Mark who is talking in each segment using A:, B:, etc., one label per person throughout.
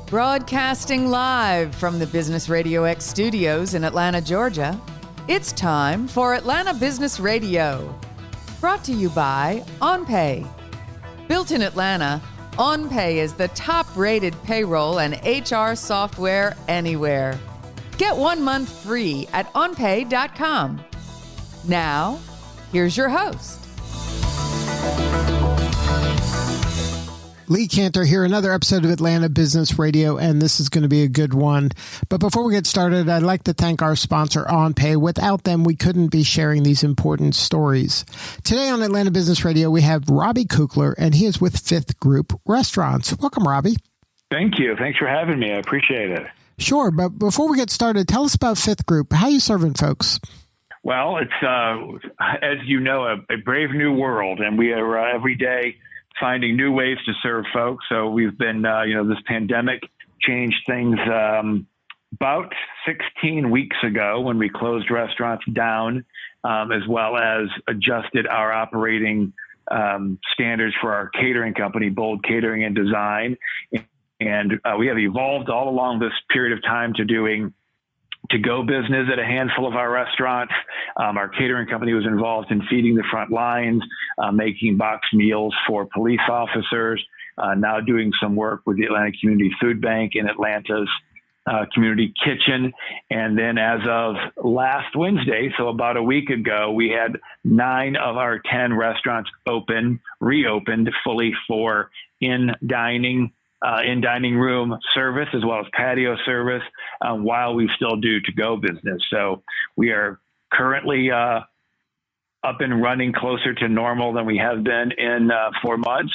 A: Broadcasting live from the Business RadioX studios in Atlanta, Georgia, it's time for Atlanta Business Radio. Brought to you by OnPay. Built in Atlanta, OnPay is the top-rated payroll and HR software anywhere. Get 1 month free at onpay.com. Now, here's your host.
B: Lee Cantor here, another episode of Atlanta Business Radio, and this is going to be a good one. But before we get started, I'd like to thank our sponsor, OnPay. Without them, we couldn't be sharing these important stories. Today on Atlanta Business Radio, we have Robby Kukler, and he is with Fifth Group Restaurants. Welcome, Robby.
C: Thank you. Thanks for having me. I appreciate it.
B: Sure, but before we get started, tell us about Fifth Group. How are you serving folks?
C: Well, it's, as you know, a brave new world, and we are every day finding new ways to serve folks. So we've been, this pandemic changed things about 16 weeks ago when we closed restaurants down, as well as adjusted our operating standards for our catering company, Bold Catering and Design. And we have evolved all along this period of time to doing to-go business at a handful of our restaurants. Our catering company was involved in feeding the front lines, making boxed meals for police officers, now doing some work with the Atlanta Community Food Bank in Atlanta's community kitchen. And then as of last Wednesday, so about a week ago, we had 9 of our 10 restaurants reopened fully for in-dining room service as well as patio service, while we still do to-go business. So we are currently up and running closer to normal than we have been in 4 months.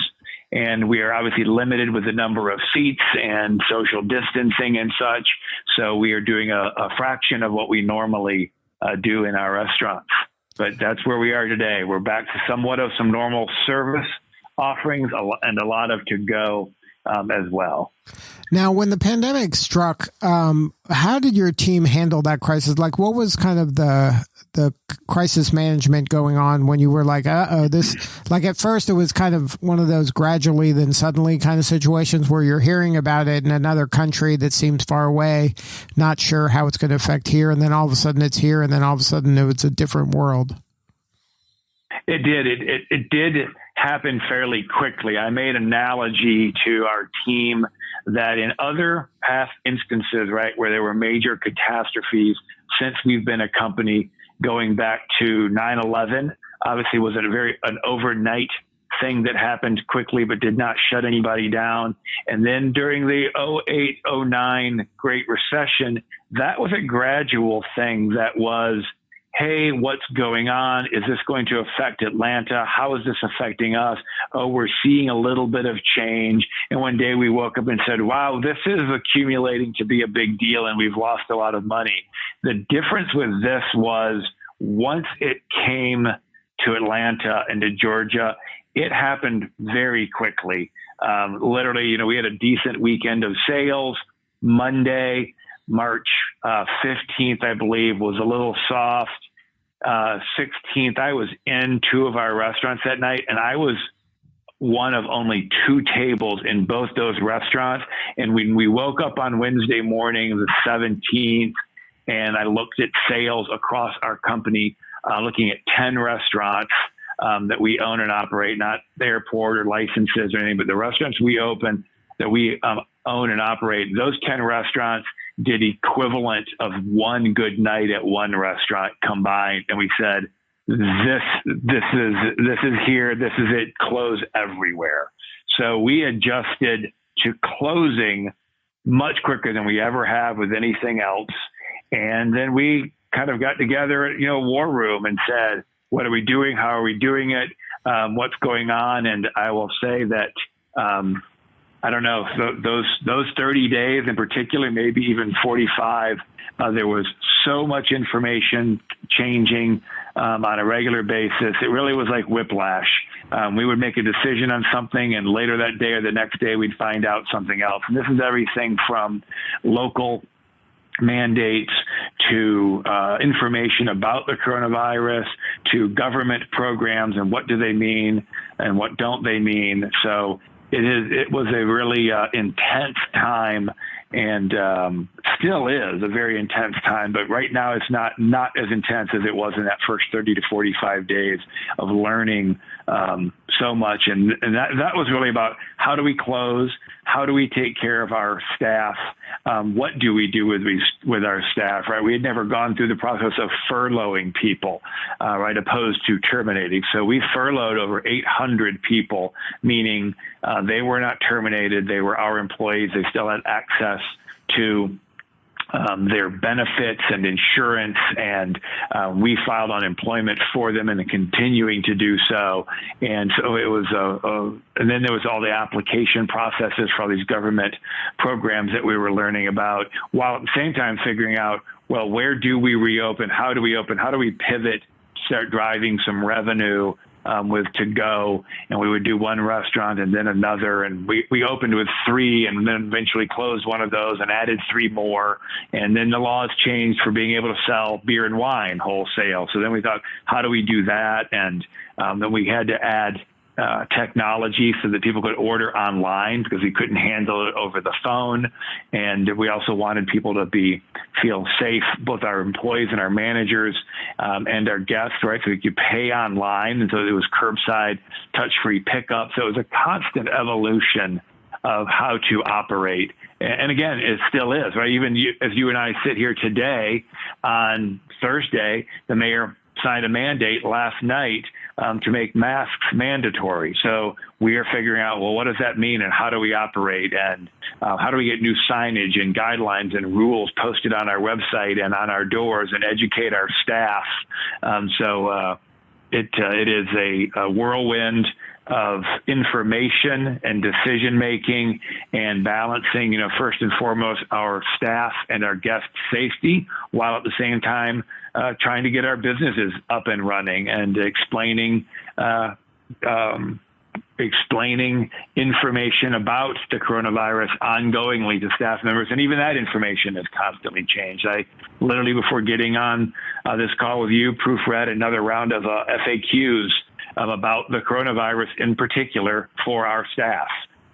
C: And we are obviously limited with the number of seats and social distancing and such. So we are doing a fraction of what we normally do in our restaurants. But that's where we are today. We're back to somewhat of some normal service offerings and a lot of to-go as well.
B: Now, when the pandemic struck, how did your team handle that crisis? Like, what was kind of the crisis management going on when you were like, this, like at first it was kind of one of those gradually then suddenly kind of situations where you're hearing about it in another country that seems far away, not sure how it's going to affect here. And then all of a sudden it's here. And then all of a sudden it's a different world.
C: It did. It did happen fairly quickly. I made an analogy to our team that in other past instances, right, where there were major catastrophes since we've been a company, going back to 9/11, obviously was an overnight thing that happened quickly but did not shut anybody down. And then during the 2008-2009 Great Recession, that was a gradual thing that was, hey, what's going on? Is this going to affect Atlanta? How is this affecting us? Oh, we're seeing a little bit of change. And one day we woke up and said, wow, this is accumulating to be a big deal and we've lost a lot of money. The difference with this was once it came to Atlanta and to Georgia, it happened very quickly. Literally, we had a decent weekend of sales. Monday, March 15th, I believe, was a little soft. 16th, I was in 2 of our restaurants that night, and I was one of only 2 tables in both those restaurants. And when we woke up on Wednesday morning, the 17th, and I looked at sales across our company, looking at 10 restaurants that we own and operate, not the airport or licenses or anything, but the restaurants we own and operate, those 10 restaurants did equivalent of one good night at one restaurant combined. And we said, this is here. This is it. Close everywhere. So we adjusted to closing much quicker than we ever have with anything else. And then we kind of got together at, war room and said, what are we doing? How are we doing it? What's going on? And I will say that, I don't know, those 30 days in particular, maybe even 45, there was so much information changing on a regular basis. It really was like whiplash. We would make a decision on something, and later that day or the next day, we'd find out something else. And this is everything from local mandates to information about the coronavirus to government programs and what do they mean and what don't they mean. So it was a really intense time, and still is a very intense time. But right now, it's not as intense as it was in that first 30 to 45 days of learning so much. And that was really about how do we close, how do we take care of our staff, what do we do with our staff, right? We had never gone through the process of furloughing people, right, opposed to terminating. So we furloughed over 800 people, meaning they were not terminated. They were our employees. They still had access to their benefits and insurance, and we filed unemployment for them and continuing to do so. And so it was, and then there was all the application processes for all these government programs that we were learning about, while at the same time figuring out, well, where do we reopen? How do we open? How do we pivot, start driving some revenue with to-go? And we would do one restaurant and then another. And we opened with 3 and then eventually closed one of those and added 3 more. And then the laws changed for being able to sell beer and wine wholesale. So then we thought, how do we do that? And then we had to add technology so that people could order online because we couldn't handle it over the phone. And we also wanted people to feel safe, both our employees and our managers and our guests, right? So we could pay online. And so it was curbside, touch-free pickup. So it was a constant evolution of how to operate. And again, it still is, right? Even as you and I sit here today on Thursday, the mayor signed a mandate last night to make masks mandatory. So we are figuring out, well, what does that mean and how do we operate, and how do we get new signage and guidelines and rules posted on our website and on our doors and educate our staff. It is a whirlwind of information and decision making and balancing, first and foremost, our staff and our guest safety, while at the same time trying to get our businesses up and running and explaining information about the coronavirus ongoingly to staff members. And even that information has constantly changed. I literally, before getting on this call with you, proofread another round of FAQs about the coronavirus in particular for our staff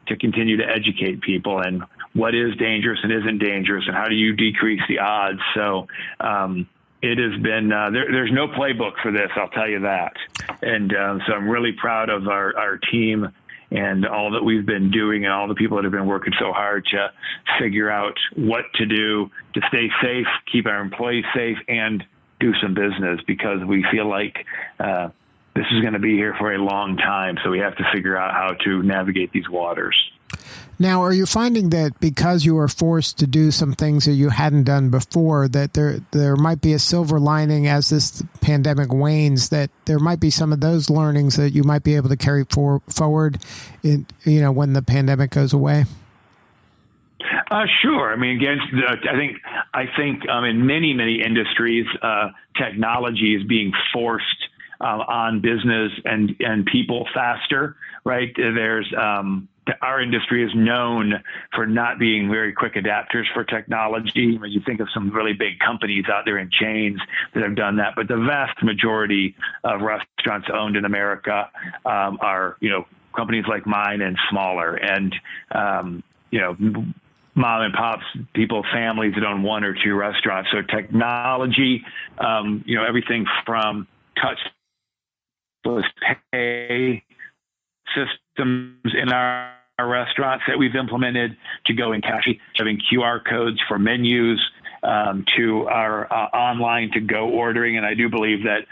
C: to continue to educate people and what is dangerous and isn't dangerous and how do you decrease the odds. So it has been, there's no playbook for this, I'll tell you that. And so I'm really proud of our team and all that we've been doing and all the people that have been working so hard to figure out what to do to stay safe, keep our employees safe, and do some business, because we feel like this is going to be here for a long time. So we have to figure out how to navigate these waters.
B: Now, are you finding that because you were forced to do some things that you hadn't done before, that there might be a silver lining as this pandemic wanes, that there might be some of those learnings that you might be able to carry forward in, when the pandemic goes away?
C: Sure. I mean, again, I think in many industries, technology is being forced on business and people faster, right? There's our industry is known for not being very quick adapters for technology. When you think of some really big companies out there in chains that have done that, but the vast majority of restaurants owned in America are, companies like mine and smaller, and mom and pops, people, families that own 1 or 2 restaurants. So technology, everything from touchless pay systems in our restaurants that we've implemented to go in cash, having QR codes for menus, to our online to go ordering. And I do believe that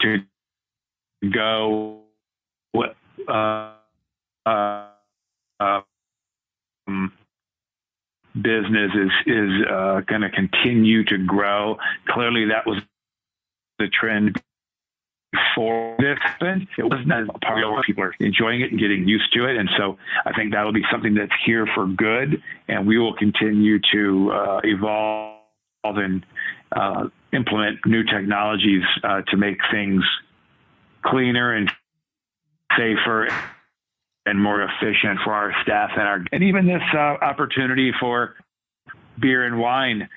C: to go business is going to continue to grow. Clearly, that was the trend before this happened. It wasn't a part of people are enjoying it and getting used to it. And so I think that'll be something that's here for good, and we will continue to evolve and implement new technologies to make things cleaner and safer and more efficient for our staff and even this opportunity for beer and wine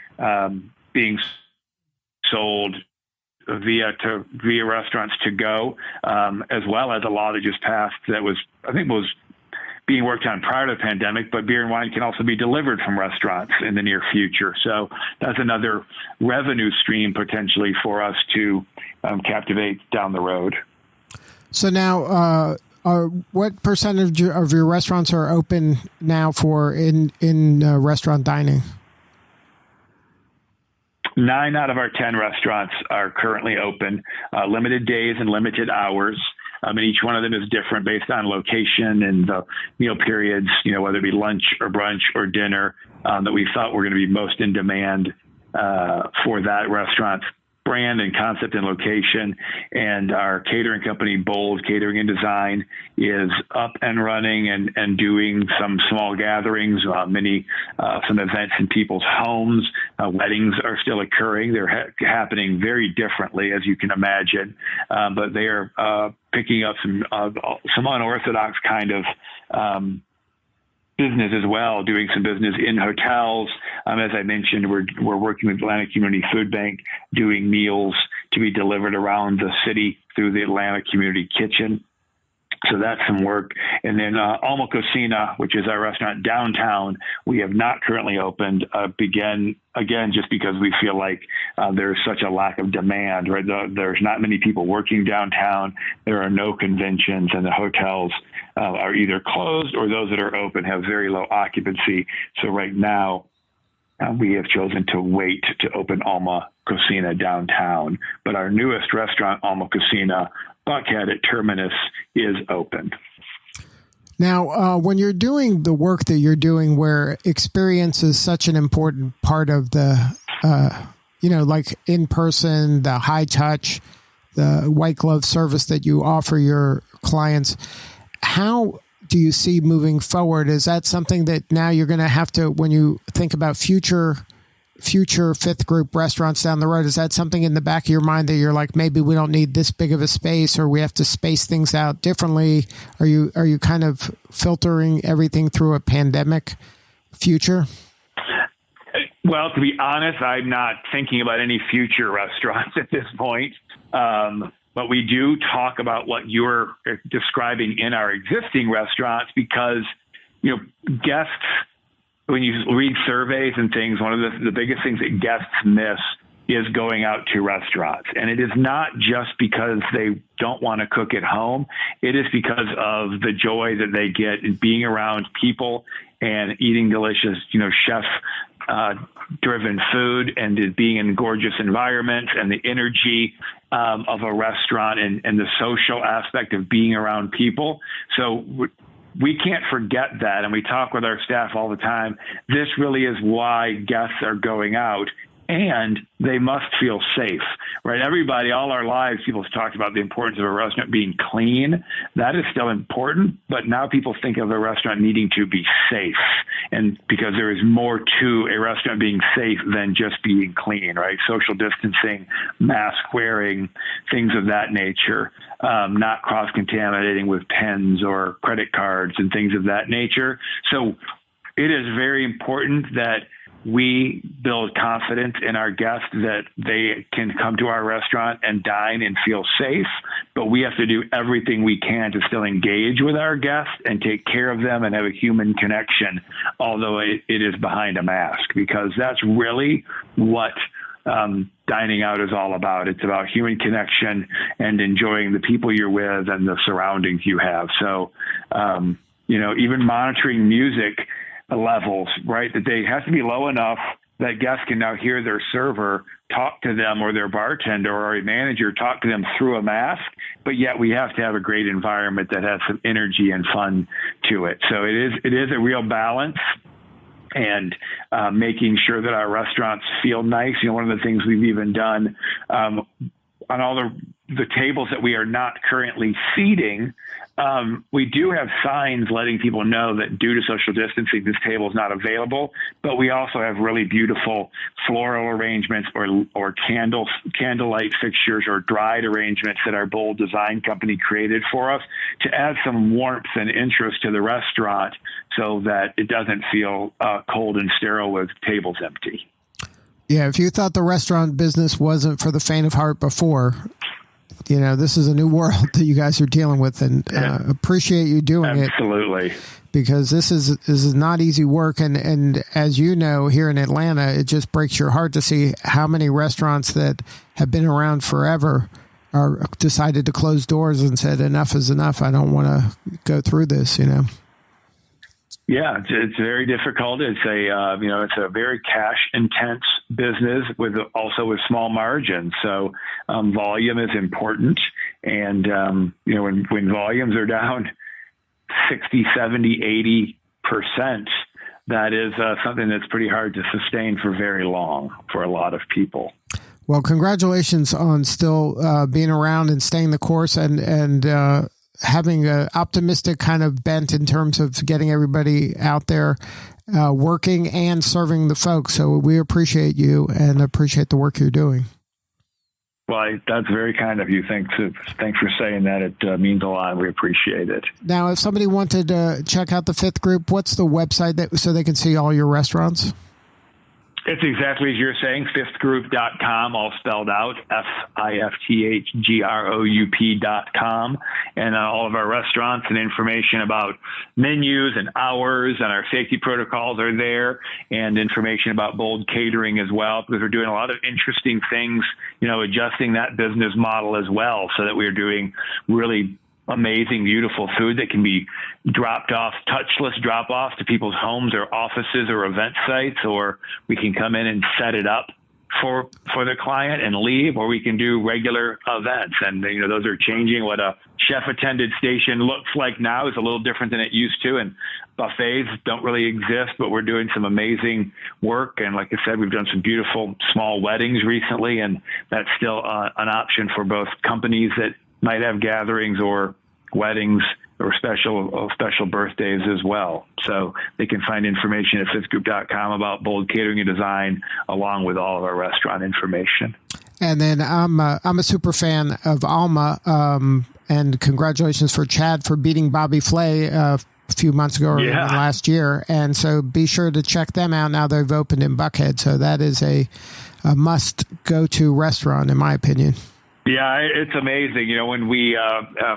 C: being sold via restaurants to go, as well as a law that just passed that was being worked on prior to the pandemic, but beer and wine can also be delivered from restaurants in the near future. So that's another revenue stream potentially for us to captivate down the road.
B: So now, what percentage of your restaurants are open now for in restaurant dining?
C: 9 out of our 10 restaurants are currently open, limited days and limited hours. And each one of them is different based on location and the meal periods, whether it be lunch or brunch or dinner, that we thought were going to be most in demand for that restaurant's brand and concept and location. And our catering company, Bold Catering and Design, is up and running and doing some small gatherings, some events in people's homes. Weddings are still occurring. They're happening very differently, as you can imagine, but they are picking up some unorthodox kind of business as well, doing some business in hotels. As I mentioned, we're working with Atlanta Community Food Bank, doing meals to be delivered around the city through the Atlanta Community Kitchen. So that's some work. And then Alma Cocina, which is our restaurant downtown, we have not currently opened, again, just because we feel like there's such a lack of demand, right? There's not many people working downtown. There are no conventions, and the hotels are either closed or those that are open have very low occupancy. So right now, we have chosen to wait to open Alma Cocina downtown. But our newest restaurant, Alma Cocina, Buckhead at Terminus, is open.
B: Now, when you're doing the work that you're doing, where experience is such an important part of the, like in person, the high touch, the white glove service that you offer your clients, how do you see moving forward? Is that something that now you're going to have to, when you think about future fifth group restaurants down the road, is that something in the back of your mind that you're like, maybe we don't need this big of a space, or we have to space things out differently? Are you kind of filtering everything through a pandemic future?
C: Well, to be honest, I'm not thinking about any future restaurants at this point. But we do talk about what you're describing in our existing restaurants because, guests, when you read surveys and things, one of the biggest things that guests miss is going out to restaurants. And it is not just because they don't want to cook at home. It is because of the joy that they get in being around people and eating delicious, chef driven food, and being in gorgeous environments, and the energy of a restaurant and the social aspect of being around people. So we can't forget that. And we talk with our staff all the time. This really is why guests are going out, and they must feel safe, right? Everybody, all our lives, people have talked about the importance of a restaurant being clean. That is still important, but now people think of a restaurant needing to be safe. And because there is more to a restaurant being safe than just being clean, right? Social distancing, mask wearing, things of that nature, not cross-contaminating with pens or credit cards and things of that nature. So it is very important that we build confidence in our guests that they can come to our restaurant and dine and feel safe, but we have to do everything we can to still engage with our guests and take care of them and have a human connection, although it is behind a mask, because that's really what dining out is all about. It's about human connection and enjoying the people you're with and the surroundings you have. So, even monitoring music levels, right? That they have to be low enough that guests can now hear their server talk to them, or their bartender or a manager talk to them through a mask, but yet we have to have a great environment that has some energy and fun to it. So it is a real balance, and making sure that our restaurants feel nice. One of the things we've even done on all the tables that we are not currently seating, we do have signs letting people know that due to social distancing, this table is not available, but we also have really beautiful floral arrangements or candlelight fixtures or dried arrangements that our Bold Design company created for us to add some warmth and interest to the restaurant so that it doesn't feel cold and sterile with tables empty.
B: Yeah, if you thought the restaurant business wasn't for the faint of heart before, this is a new world that you guys are dealing with, and appreciate you doing it.
C: Absolutely.
B: Because this is not easy work, and as you know, here in Atlanta, it just breaks your heart to see how many restaurants that have been around forever are decided to close doors and said enough is enough. I don't want to go through this.
C: Yeah, it's very difficult. It's a very cash intense business with small margins. So volume is important, and when volumes are down 60, 70, 80%, that is something that's pretty hard to sustain for very long for a lot of people.
B: Well, congratulations on still being around and staying the course and having an optimistic kind of bent in terms of getting everybody out there working and serving the folks. So we appreciate you and appreciate the work you're doing.
C: Well, that's very kind of you. Thanks for saying that. It means a lot. We appreciate it.
B: Now, if somebody wanted to check out the Fifth Group, what's the website so they can see all your restaurants?
C: It's exactly as you're saying, fifthgroup.com, all spelled out, FIFTHGROUP.com. And all of our restaurants and information about menus and hours and our safety protocols are there, and information about Bold Catering as well, because we're doing a lot of interesting things, adjusting that business model as well, so that we're doing really amazing, beautiful food that can be dropped off, touchless drop-offs to people's homes or offices or event sites, or we can come in and set it up for the client and leave, or we can do regular events. And, those are changing. What a chef-attended station looks like now is a little different than it used to, and buffets don't really exist, but we're doing some amazing work. And like I said, we've done some beautiful small weddings recently, and that's still an option for both companies that might have gatherings or weddings or special birthdays as well. So they can find information at fifthgroup.com about Bold Catering and Design, along with all of our restaurant information.
B: And then I'm a super fan of Alma, and congratulations for Chad for beating Bobby Flay a few months ago or last year. And so be sure to check them out. Now they've opened in Buckhead, so that is a must go to restaurant, in my opinion.
C: Yeah, it's amazing. When we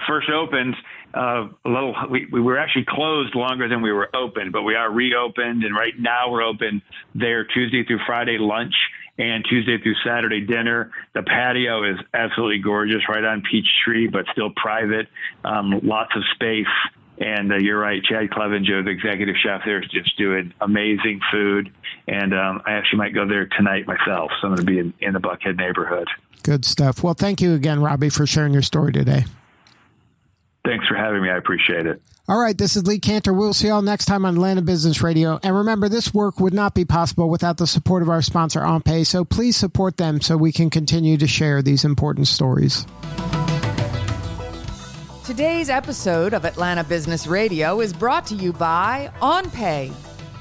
C: first opened, we were actually closed longer than we were open, but we are reopened, and right now we're open there Tuesday through Friday lunch and Tuesday through Saturday dinner. The patio is absolutely gorgeous, right on Peachtree, but still private. Lots of space. And you're right, Chad Clevenger, the executive chef there, is just doing amazing food. And I actually might go there tonight myself, so I'm going to be in the Buckhead neighborhood.
B: Good stuff. Well, thank you again, Robby, for sharing your story today.
C: Thanks for having me. I appreciate it.
B: All right, this is Lee Cantor. We'll see you all next time on Atlanta Business Radio. And remember, this work would not be possible without the support of our sponsor, OnPay. So please support them so we can continue to share these important stories.
A: Today's episode of Atlanta Business Radio is brought to you by OnPay.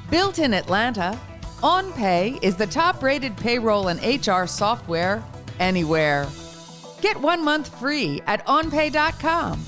A: Built in Atlanta, OnPay is the top-rated payroll and HR software anywhere. Get 1 month free at onpay.com.